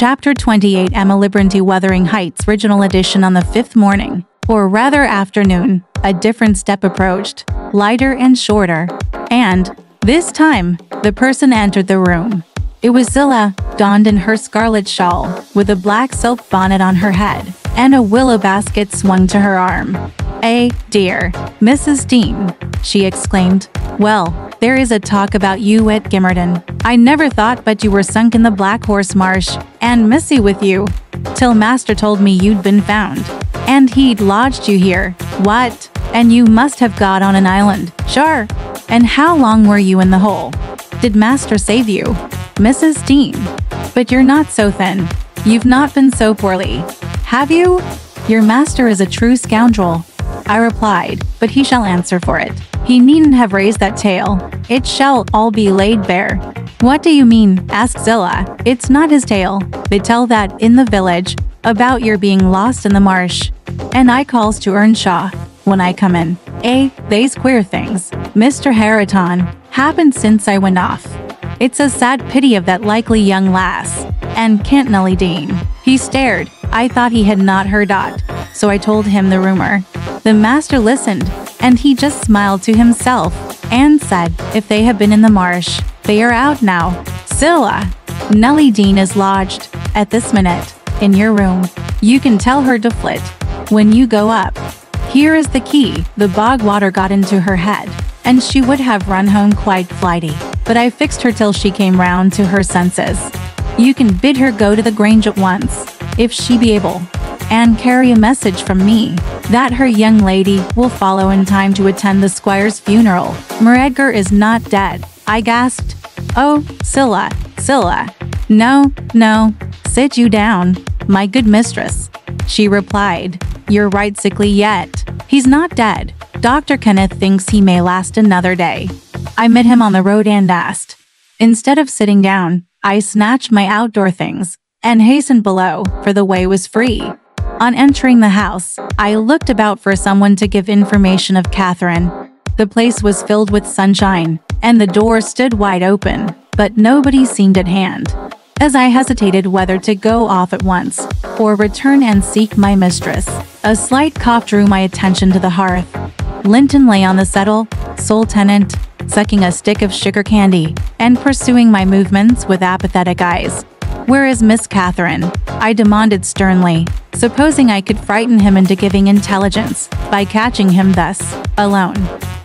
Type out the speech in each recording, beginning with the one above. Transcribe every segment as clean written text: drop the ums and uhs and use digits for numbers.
Chapter 28 EmilyBronte Wuthering Heights Original Edition. On the fifth morning, or rather afternoon, a different step approached, lighter and shorter. And, this time, the person entered the room. It was Zillah, donned in her scarlet shawl, with a black silk bonnet on her head, and a willow basket swung to her arm. Dear Mrs. Dean, she exclaimed. Well, there is a talk about you at Gimmerton. I never thought but you were sunk in the Black Horse Marsh, and missy with you, till Master told me you'd been found, and he'd lodged you here. What? And you must have got on an island. Sure. And how long were you in the hole? Did Master save you? Mrs. Dean. But you're not so thin. You've not been so poorly. Have you? Your master is a true scoundrel, I replied, but he shall answer for it. He needn't have raised that tale. It shall all be laid bare. What do you mean? Asked Zillah. It's not his tale. They tell that in the village, about your being lost in the marsh. And I calls to Earnshaw when I come in. They's queer things, Mr. Harriton, happened since I went off. It's a sad pity of that likely young lass. And can't Nellie Dean. He stared. I thought he had not heard aught, so I told him the rumor. The master listened, and he just smiled to himself, and said, if they have been in the marsh, they are out now. Zillah, Nellie Dean is lodged, at this minute, in your room. You can tell her to flit when you go up. Here is the key. The bog water got into her head, and she would have run home quite flighty, but I fixed her till she came round to her senses. You can bid her go to the Grange at once, if she be able, and carry a message from me, that her young lady will follow in time to attend the squire's funeral. Edgar is not dead, I gasped. Oh, Zillah. No, sit you down, my good mistress, she replied. You're right sickly yet. He's not dead. Dr. Kenneth thinks he may last another day. I met him on the road and asked. Instead of sitting down, I snatched my outdoor things and hastened below, for the way was free. On entering the house, I looked about for someone to give information of Catherine. The place was filled with sunshine, and the door stood wide open, but nobody seemed at hand. As I hesitated whether to go off at once, or return and seek my mistress, a slight cough drew my attention to the hearth. Linton lay on the settle, sole tenant, sucking a stick of sugar candy, and pursuing my movements with apathetic eyes. Where is Miss Catherine? I demanded sternly, supposing I could frighten him into giving intelligence by catching him thus, alone.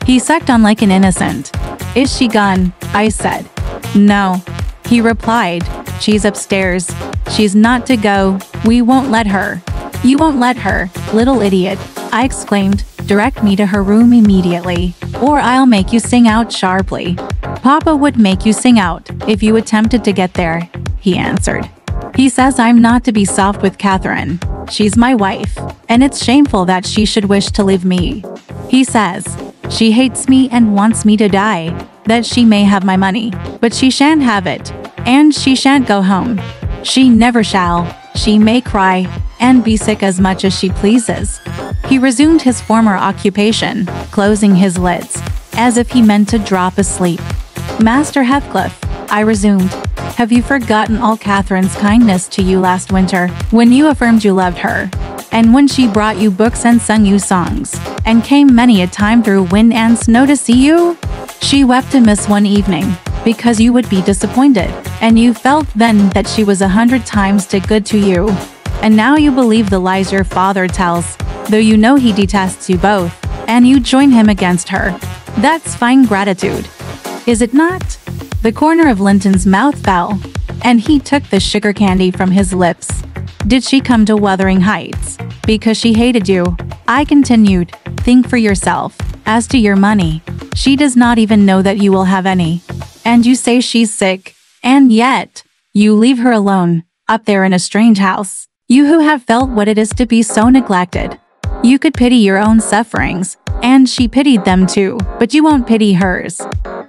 He sucked on like an innocent. Is she gone? I said. No, he replied. She's upstairs. She's not to go. We won't let her. You won't let her, little idiot, I exclaimed. Direct me to her room immediately, or I'll make you sing out sharply. Papa would make you sing out if you attempted to get there, he answered. He says I'm not to be soft with Catherine. She's my wife, and it's shameful that she should wish to leave me. He says she hates me and wants me to die, that she may have my money, but she shan't have it, and she shan't go home. She never shall. She may cry and be sick as much as she pleases. He resumed his former occupation, closing his lids, as if he meant to drop asleep. Master Heathcliff, I resumed, have you forgotten all Catherine's kindness to you last winter, when you affirmed you loved her, and when she brought you books and sung you songs, and came many a time through wind and snow to see you? She wept to miss one evening, because you would be disappointed, and you felt then that she was 100 times too good to you. And now you believe the lies your father tells, though you know he detests you both, and you join him against her. That's fine gratitude, is it not? The corner of Linton's mouth fell, and he took the sugar candy from his lips. Did she come to Wuthering Heights because she hated you? I continued. Think for yourself. As to your money, she does not even know that you will have any. And you say she's sick, and yet, you leave her alone, up there in a strange house. You who have felt what it is to be so neglected. You could pity your own sufferings, and she pitied them too, but you won't pity hers.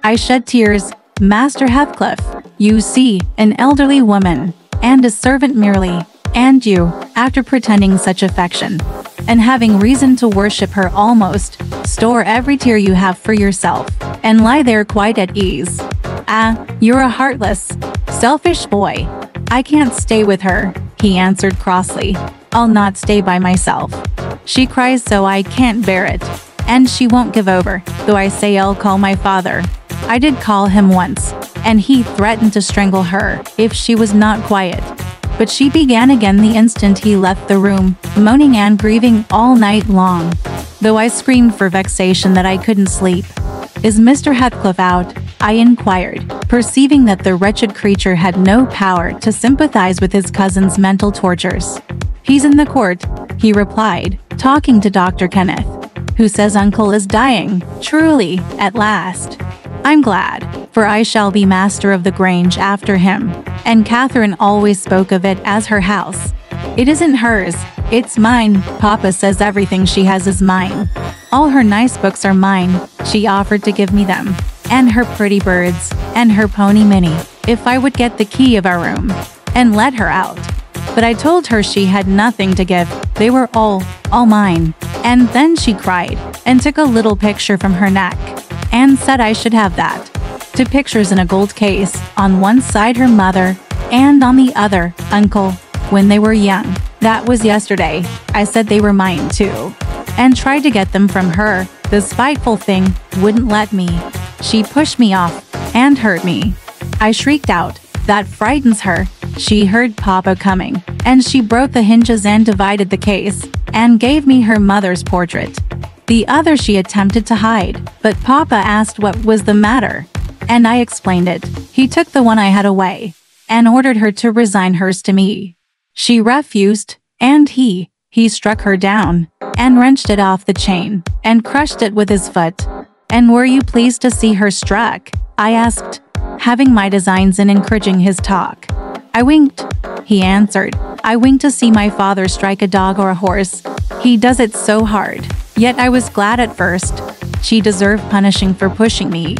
I shed tears. Master Heathcliff, you see, an elderly woman, and a servant merely, and you, after pretending such affection, and having reason to worship her almost, store every tear you have for yourself, and lie there quite at ease. Ah, you're a heartless, selfish boy. I can't stay with her, he answered crossly. I'll not stay by myself. She cries so I can't bear it. And she won't give over, though I say I'll call my father. I did call him once, and he threatened to strangle her if she was not quiet. But she began again the instant he left the room, moaning and grieving all night long. Though I screamed for vexation that I couldn't sleep. Is Mr. Heathcliff out? I inquired, perceiving that the wretched creature had no power to sympathize with his cousin's mental tortures. He's in the court, he replied, talking to Dr. Kenneth, who says uncle is dying, truly, at last. I'm glad, for I shall be master of the Grange after him, and Catherine always spoke of it as her house. It isn't hers, it's mine. Papa says everything she has is mine. All her nice books are mine, she offered to give me them, and her pretty birds, and her pony Minnie, if I would get the key of our room, and let her out. But I told her she had nothing to give, they were all mine. And then she cried, and took a little picture from her neck, and said I should have that. Two pictures in a gold case, on one side her mother, and on the other, uncle, when they were young. That was yesterday. I said they were mine too, and tried to get them from her. The spiteful thing wouldn't let me. She pushed me off, and hurt me. I shrieked out. That frightens her. She heard Papa coming, and she broke the hinges and divided the case, and gave me her mother's portrait. The other she attempted to hide, but Papa asked what was the matter, and I explained it. He took the one I had away, and ordered her to resign hers to me. She refused, and he struck her down, and wrenched it off the chain, and crushed it with his foot. And were you pleased to see her struck? I asked, having my designs in encouraging his talk. I winked, he answered. I winked to see my father strike a dog or a horse. He does it so hard. Yet I was glad at first. She deserved punishing for pushing me.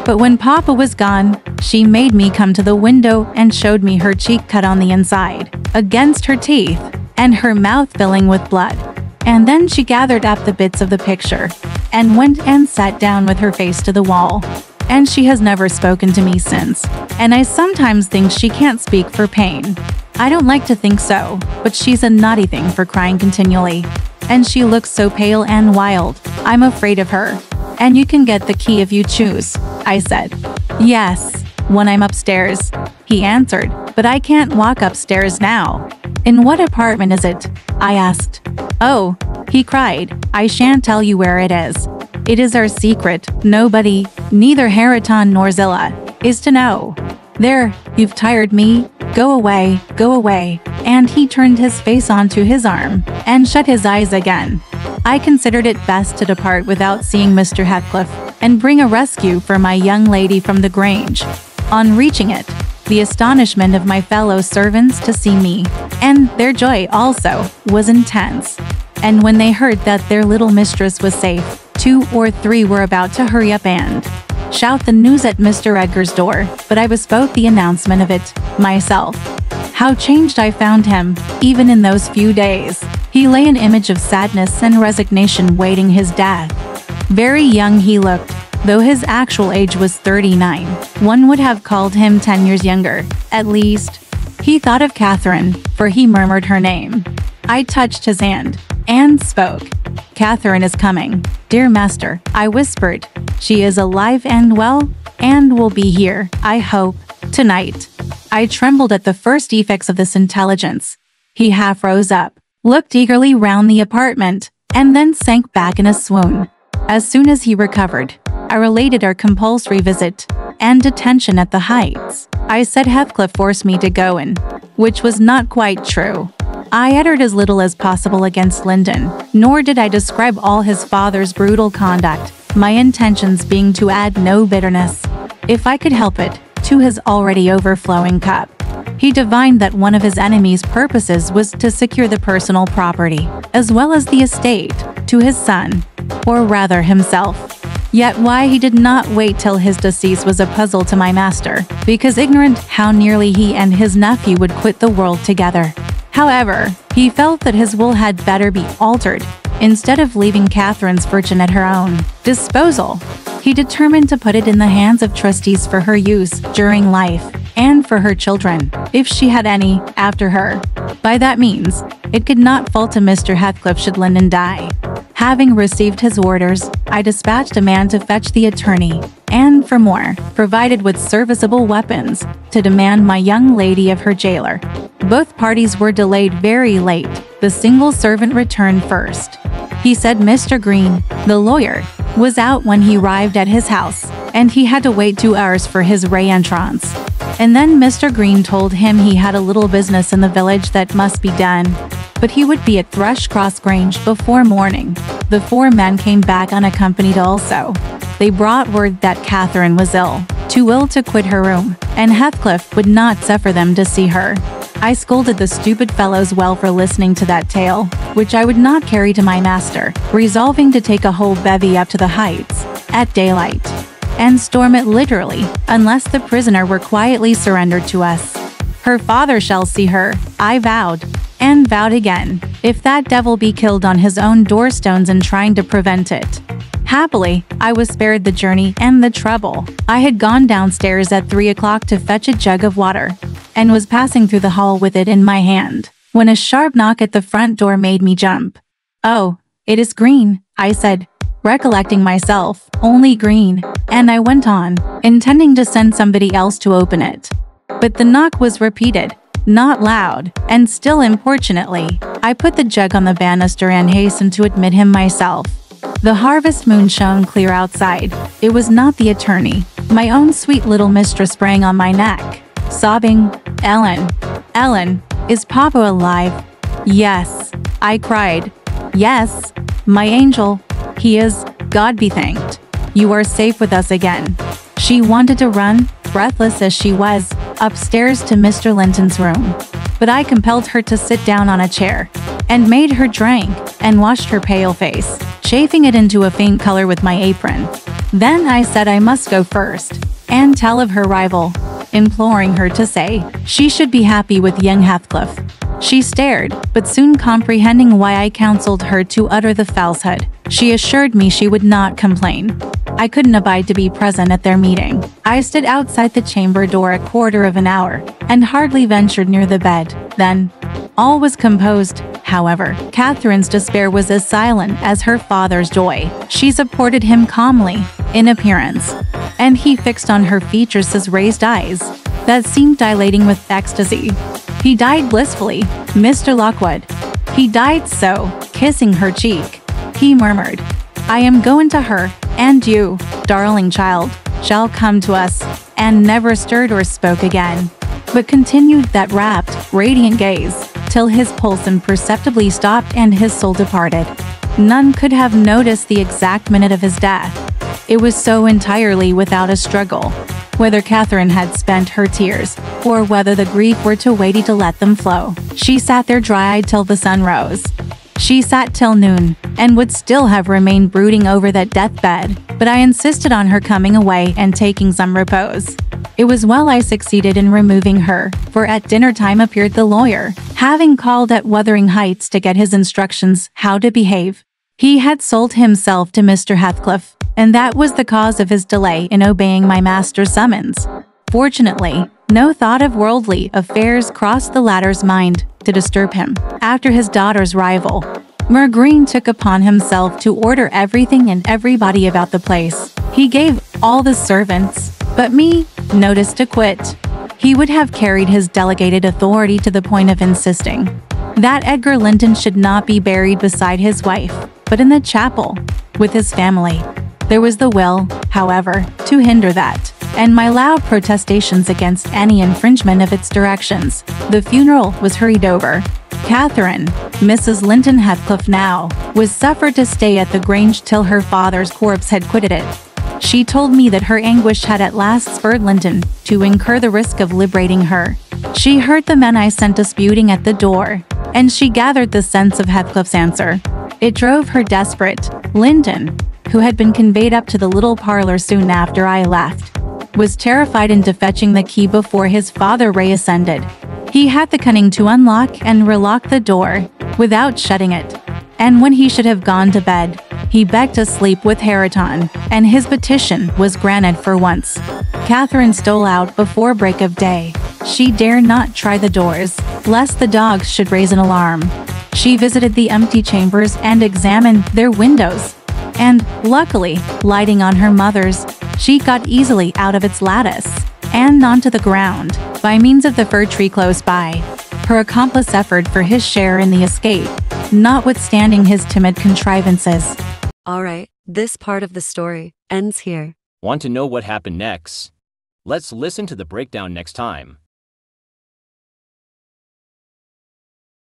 But when Papa was gone, she made me come to the window and showed me her cheek cut on the inside, against her teeth, and her mouth filling with blood. And then she gathered up the bits of the picture, and went and sat down with her face to the wall. And she has never spoken to me since, and I sometimes think she can't speak for pain. I don't like to think so, but she's a naughty thing for crying continually. And she looks so pale and wild, I'm afraid of her. And you can get the key if you choose, I said. Yes, when I'm upstairs, he answered, but I can't walk upstairs now. In what apartment is it? I asked. Oh, he cried, I shan't tell you where it is. It is our secret. Nobody, neither Haraton nor Zilla, is to know. There, you've tired me. Go away, go away. And he turned his face onto his arm, and shut his eyes again. I considered it best to depart without seeing Mr. Heathcliff, and bring a rescue for my young lady from the Grange. On reaching it, the astonishment of my fellow servants to see me, and their joy also, was intense. And when they heard that their little mistress was safe, 2 or 3 were about to hurry up and shout the news at Mr. Edgar's door, but I bespoke the announcement of it myself. How changed I found him, even in those few days. He lay an image of sadness and resignation waiting his death. Very young he looked, though his actual age was 39. One would have called him 10 years younger, at least. He thought of Catherine, for he murmured her name. I touched his hand, and spoke. Catherine is coming, dear master, I whispered. She is alive and well, and will be here, I hope, tonight. I trembled at the first effects of this intelligence. He half rose up, looked eagerly round the apartment, and then sank back in a swoon. As soon as he recovered, I related our compulsory visit and detention at the Heights. I said Heathcliff forced me to go in, which was not quite true. I uttered as little as possible against Lyndon, nor did I describe all his father's brutal conduct, my intentions being to add no bitterness, if I could help it, to his already overflowing cup. He divined that one of his enemy's purposes was to secure the personal property, as well as the estate, to his son, or rather himself. Yet why he did not wait till his decease was a puzzle to my master, because ignorant how nearly he and his nephew would quit the world together. However, he felt that his will had better be altered. Instead of leaving Catherine's fortune at her own disposal, he determined to put it in the hands of trustees for her use during life. and for her children, if she had any, after her. By that means, it could not fall to Mr. Heathcliff should Lyndon die. Having received his orders, I dispatched a man to fetch the attorney, and furthermore, provided with serviceable weapons, to demand my young lady of her jailer. Both parties were delayed very late. The single servant returned first. He said Mr. Green, the lawyer, was out when he arrived at his house, and he had to wait 2 hours for his re-entrance. And then Mr. Green told him he had a little business in the village that must be done, but he would be at Thrushcross Grange before morning. The 4 men came back unaccompanied also. They brought word that Catherine was ill, too ill to quit her room, and Heathcliff would not suffer them to see her. I scolded the stupid fellows well for listening to that tale, which I would not carry to my master, resolving to take a whole bevy up to the Heights, at daylight, and storm it literally, unless the prisoner were quietly surrendered to us. Her father shall see her, I vowed, and vowed again, if that devil be killed on his own doorstones in trying to prevent it. Happily, I was spared the journey and the trouble. I had gone downstairs at 3 o'clock to fetch a jug of water, and was passing through the hall with it in my hand, when a sharp knock at the front door made me jump. "Oh, it is Green," I said, recollecting myself, only Green, and I went on, intending to send somebody else to open it. But the knock was repeated, not loud, and still importunately. I put the jug on the banister and hastened to admit him myself. The harvest moon shone clear outside. It was not the attorney. My own sweet little mistress sprang on my neck, sobbing, "Ellen, Ellen, is Papa alive?" "Yes," I cried. "Yes, my angel, he is, God be thanked. You are safe with us again." She wanted to run, breathless as she was, upstairs to Mr. Linton's room, but I compelled her to sit down on a chair, and made her drink, and washed her pale face, chafing it into a faint color with my apron. Then I said I must go first, and tell of her rival, imploring her to say she should be happy with young Heathcliff. She stared, but soon comprehending why I counseled her to utter the falsehood, she assured me she would not complain. I couldn't abide to be present at their meeting. I stood outside the chamber door a quarter of an hour, and hardly ventured near the bed. Then, all was composed. However, Catherine's despair was as silent as her father's joy. She supported him calmly, in appearance, and he fixed on her features his raised eyes, that seemed dilating with ecstasy. He died blissfully, Mr. Lockwood. He died so, kissing her cheek. He murmured, "I am going to her, and you, darling child, shall come to us," and never stirred or spoke again, but continued that rapt, radiant gaze, till his pulse imperceptibly stopped and his soul departed. None could have noticed the exact minute of his death. It was so entirely without a struggle. Whether Catherine had spent her tears, or whether the grief were too weighty to let them flow, she sat there dry-eyed till the sun rose. She sat till noon, and would still have remained brooding over that deathbed, but I insisted on her coming away and taking some repose. It was well I succeeded in removing her, for at dinner time appeared the lawyer, having called at Wuthering Heights to get his instructions how to behave. He had sold himself to Mr. Heathcliff, and that was the cause of his delay in obeying my master's summons. Fortunately, no thought of worldly affairs crossed the latter's mind to disturb him. After his daughter's rival, Mer Green took upon himself to order everything and everybody about the place. He gave all the servants, but me, notice to quit. He would have carried his delegated authority to the point of insisting that Edgar Linton should not be buried beside his wife, but in the chapel, with his family. There was the will, however, to hinder that, and my loud protestations against any infringement of its directions. The funeral was hurried over. Catherine, Mrs. Linton Heathcliff now, was suffered to stay at the Grange till her father's corpse had quitted it. She told me that her anguish had at last spurred Linton to incur the risk of liberating her. She heard the men I sent disputing at the door, and she gathered the sense of Heathcliff's answer. It drove her desperate. Linton, who had been conveyed up to the little parlor soon after I left, was terrified into fetching the key before his father reascended. He had the cunning to unlock and relock the door, without shutting it, and when he should have gone to bed, he begged to sleep with Hareton, and his petition was granted for once. Catherine stole out before break of day. She dare not try the doors, lest the dogs should raise an alarm. She visited the empty chambers and examined their windows. And, luckily, lighting on her mother's, she got easily out of its lattice and onto the ground by means of the fir tree close by. Her accomplice suffered for his share in the escape, notwithstanding his timid contrivances. Alright, this part of the story ends here. Want to know what happened next? Let's listen to the breakdown next time.